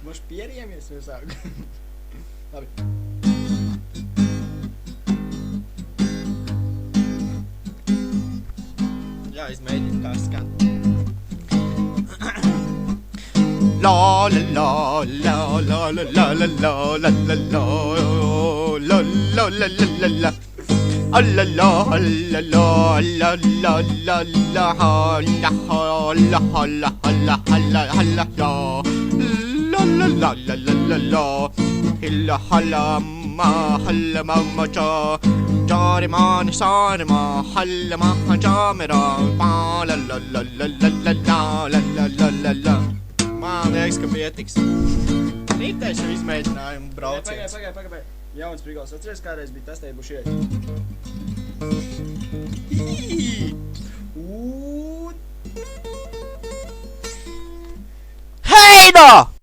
Moš pieriemies jau sāk. Labi. Jā, izmēģinu kā skan. La la la la la la la la la la la la la la la la la. La la la la la la la la la ha la ha la ha la ha la ha la ha la la la la la la la la illa hala ma cha jari man sar ma hala ma jamera pa la la la la la la la la la la la. Man liekas, ka pietiks. Rītēs jau izmēģinājumu brauciens. Pagaid. Jauns prigals. Atceries, kādreiz bija tas teibuši iet. Hei no!